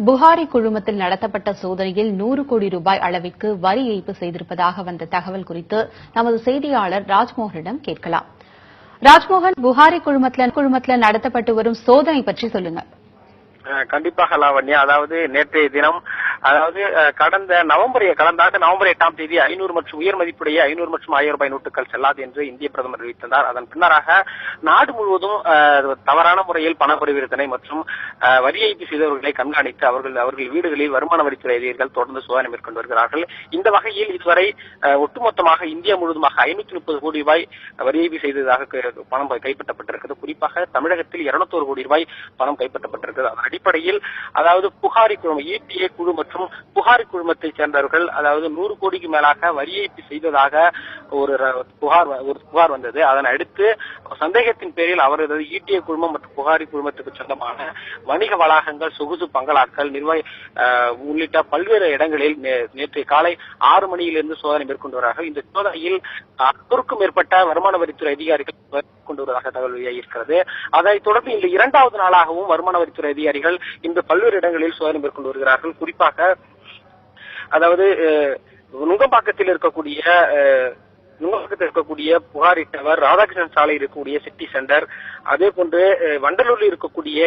புகாரி குழுமத்தில் நடத்தப்பட்ட சோதனையில் 100 கோடி ரூபாய் அளவிற்கு வரி ஏய்ப்பு செய்திருப்பதாக வந்த தகவல் குறித்து நமது செய்தியாளர் ராஜ்மோகனிடம் கேட்கலாம். ராஜ்மோகன், புகாரி குழுமத்தில் நடத்தப்பட்டு வரும் சோதனை பற்றி சொல்லுங்க. கண்டிப்பாக லாவண்யா. அதாவது நேற்றைய தினம், கடந்த ஆண்டு நவம்பர் 8ஆம் தேதி 500 மற்றும் உயர் மதிப்புடைய 500 மற்றும் 1000 ரூபாய் நோட்டுகள் செல்லாது என்று இந்திய பிரதமர் அறிவித்திருந்தார். அதன் பின்னராக நாடு முழுவதும் தவறான முறையில் பண பரிவர்த்தனை மற்றும் வரி ஏய்ப்பு செய்தவர்களை கண்காணித்து அவர்கள் வீடுகளில் வருமான வரித்துறை அதிகாரிகள் தொடர்ந்து சோதனை மேற்கொண்டு வருகிறார்கள். இந்த வகையில் இதுவரை ஒட்டுமொத்தமாக இந்தியா முழுவதுமாக 530 கோடி ரூபாய் வரி ஏய்ப்பு செய்ததாக பணம் கைப்பற்றப்பட்டிருக்கிறது. குறிப்பாக தமிழகத்தில் 201 கோடி ரூபாய் பணம் கைப்பற்றப்பட்டிருக்கிறது. அடிப்படையில் புகாரி குழுமம் ETA குழு மற்றும் புகாரி குழுமத்தைச் சேர்ந்தவர்கள் 100 கோடிக்கு மேலாக வரி ஏய்ப்பு செய்ததாக ஒரு புகார் வந்தது. அதனை அடுத்து சந்தேகத்தின் பேரில் அவரது ETA குழுமம் மற்றும் புகாரி குழுமத்துக்கு சொந்தமான வணிக வளாகங்கள், சொகுசு பங்களாக்கள், உள்ளிட்ட பல்வேறு இடங்களில் நேற்று காலை 6 மணியிலிருந்து சோதனை மேற்கொண்டு வருகிறார்கள். இந்த சோதனையில் 100க்கும் மேற்பட்ட வருமான வரித்துறை அதிகாரிகள் கொண்டு வருவதாக தகவல் வெளியாகியிருக்கிறது. அதைத் தொடர்ந்து இந்த 2வது நாளாகவும் வருமான வரித்துறை அதிகாரிகள் இன்று பல்வேறு இடங்களில் சோதனை மேற்கொண்டு வருகிறார்கள். குறிப்பாக நுங்கம்பாக்கத்தில் இருக்கக்கூடிய புகாரி டவர், ராதாகிருஷ்ணன் சாலை இருக்கக்கூடிய சிட்டி சென்டர், அதே போன்று வண்டலூரில் இருக்கக்கூடிய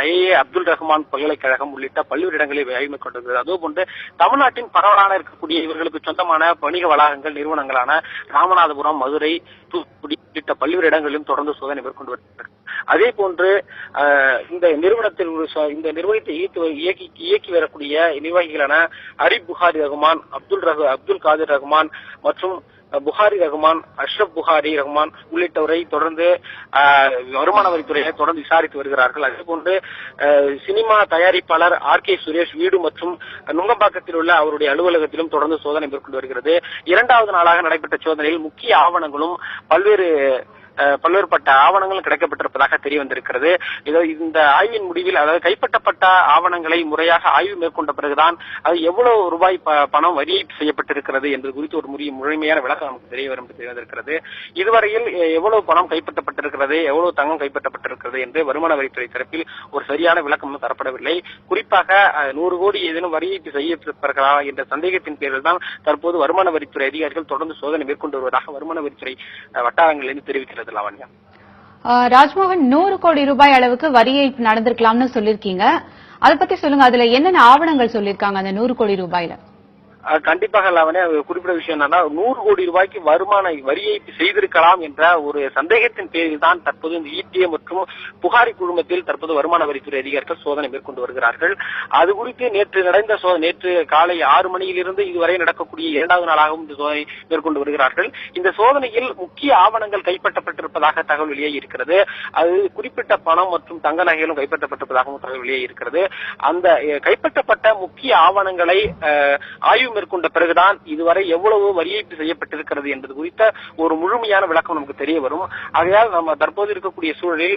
ஐஏ அப்துல் ரஹ்மான் பல்கலைக்கழகம் உள்ளிட்ட பல்வேறு இடங்களில் ஆய்வு மேற்கொண்டிருக்கிறது. அதே போன்று தமிழ்நாட்டின் பரவலான இருக்கக்கூடிய இவர்களுக்கு சொந்தமான வணிக வளாகங்கள், நிறுவனங்களான ராமநாதபுரம், மதுரை, தூத்துக்குடி உள்ளிட்ட பல்வேறு இடங்களிலும் தொடர்ந்து சோதனை மேற்கொண்டு வருகிறது. அதே போன்று இந்த நிறுவனத்தை இயக்கி வரக்கூடிய நிர்வாகிகளான அரிப் புகாரி ரஹ்மான், அப்துல் காதிர் ரஹ்மான் மற்றும் புகாரி ரஹ்மான், அஷ்ரப் புகாரி ரஹ்மான் உள்ளிட்டவரை தொடர்ந்து வருமான வரித்துறையினர் தொடர்ந்து விசாரித்து வருகிறார்கள். அதே போன்று சினிமா தயாரிப்பாளர் RK சுரேஷ் வீடு மற்றும் நுங்கம்பாக்கத்தில் உள்ள அவருடைய அலுவலகத்திலும் தொடர்ந்து சோதனை மேற்கொண்டு வருகிறது. 2வது நாளாக நடைபெற்ற சோதனையில் முக்கிய ஆவணங்களும் பல்வேறுபட்ட ஆவணங்களும் கிடைக்கப்பட்டிருப்பதாக தெரிய வந்திருக்கிறது. இந்த ஆய்வின் முடிவில் கைப்பற்றப்பட்ட ஆவணங்களை முறையாக ஆய்வு மேற்கொண்ட பிறகுதான் அது எவ்வளவு ரூபாய் பணம் வரி செய்யப்பட்டிருக்கிறது என்பது குறித்து ஒரு முழுமையான விளக்கம் நமக்கு தெரிய வரும் என்று தெரிய வந்திருக்கிறது. இதுவரையில் எவ்வளவு பணம் கைப்பற்றப்பட்டிருக்கிறது, எவ்வளவு தங்கம் கைப்பற்றப்பட்டிருக்கிறது என்று வருமான வரித்துறை தரப்பில் ஒரு சரியான விளக்கம் தரப்படவில்லை. குறிப்பாக 100 கோடி ஏதேனும் வரி செய்யப்பட்டிருக்கிறதா என்ற சந்தேகத்தின் பேரில் தான் தற்போது வருமான வரித்துறை அதிகாரிகள் தொடர்ந்து சோதனை மேற்கொண்டு வருவதாக வருமான வரித்துறை வட்டாரங்களிலிருந்து தெரிவிக்கிறது. ராஜ்மோகன், 100 கோடி ரூபாய் அளவுக்கு வரி ஏய்ப்பு நடந்திருக்கலாம்னு சொல்லிருக்கீங்க. அதை பத்தி சொல்லுங்க. அதுல என்னென்ன ஆவணங்கள் சொல்லிருக்காங்க அந்த 100 கோடி ரூபாயில? கண்டிப்பாக குறிப்பிட்ட விஷயம் என்னன்னா, 100 கோடி ரூபாய்க்கு வரி ஏய்ப்பு செய்திருக்கலாம் என்ற ஒரு சந்தேகத்தின் பேரில் தான் தற்போது இந்த ETA மற்றும் புகாரி குழுமத்தில் தற்போது வருமான வரித்துறை அதிகாரிகள் சோதனை மேற்கொண்டு வருகிறார்கள். அது குறித்து நேற்று காலை 6 மணியிலிருந்து இதுவரை நடக்கக்கூடிய 2வது நாளாகவும் இந்த சோதனை மேற்கொண்டு வருகிறார்கள். இந்த சோதனையில் முக்கிய ஆவணங்கள் கைப்பற்றப்பட்டிருப்பதாக தகவல் வெளியாகி இருக்கிறது. அது குறிப்பிட்ட பணம் மற்றும் தங்க நகைகளும் கைப்பற்றப்பட்டிருப்பதாகவும் தகவல் வெளியாகி இருக்கிறது. அந்த கைப்பற்றப்பட்ட முக்கிய ஆவணங்களை ஆய்வு மேற்கொண்ட பிறகுதான் இதுவரை எவ்வளவு வரி ஏய்ப்பு செய்யப்பட்டிருக்கிறது என்பது குறித்த ஒரு முழுமையான விளக்கம் நமக்கு தெரிய வரும். ஆகையால் நம்ம தற்போது இருக்கக்கூடிய சூழலில்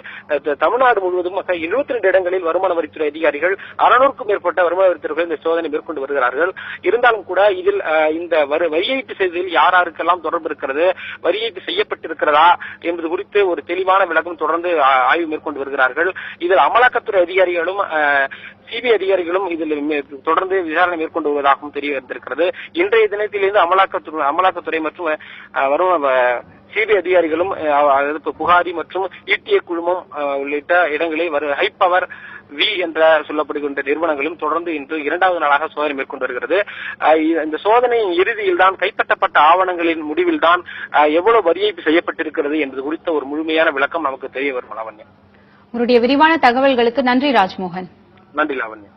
தமிழ்நாடு முழுவதும் 72 இடங்களில் வருமான வரித்துறை அதிகாரிகள் 600க்கும் மேற்பட்ட வருமான வரித்துறைகள் இந்த சோதனை மேற்கொண்டு வருகிறார்கள். இருந்தாலும் கூட இதில் இந்த வரி ஏய்ப்பு செய்ததில் யாருக்கெல்லாம் தொடர்பு இருக்கிறது, வரி ஏய்ப்பு செய்யப்பட்டிருக்கிறதா என்பது குறித்து ஒரு தெளிவான விளக்கம் தொடர்ந்து ஆய்வு மேற்கொண்டு வருகிறார்கள். இதில் அமலாக்கத்துறை அதிகாரிகளும் CBI அதிகாரிகளும் இதில் தொடர்ந்து விசாரணை மேற்கொண்டு வருவதாகவும் தெரிய வந்திருக்கிறது. இன்றைய தினத்திலிருந்து அமலாக்கத்துறை மற்றும் CBI அதிகாரிகளும் புகாரி மற்றும் ETA குழுமம் உள்ளிட்ட இடங்களில் ஹை பவர் V என்ற சொல்லப்படுகின்ற நிறுவனங்களும் தொடர்ந்து இன்று 2வது நாளாக சோதனை மேற்கொண்டு வருகிறது. இந்த சோதனையின் இறுதியில் தான் கைப்பற்றப்பட்ட ஆவணங்களின் முடிவில் தான் எவ்வளவு வரி ஏய்ப்பு செய்யப்பட்டிருக்கிறது என்பது குறித்த ஒரு முழுமையான விளக்கம் நமக்கு தெரிய வரும். லாவண்யா, உங்களுடைய விரிவான தகவல்களுக்கு நன்றி ராஜ்மோகன். நன்றி லாவண்யா.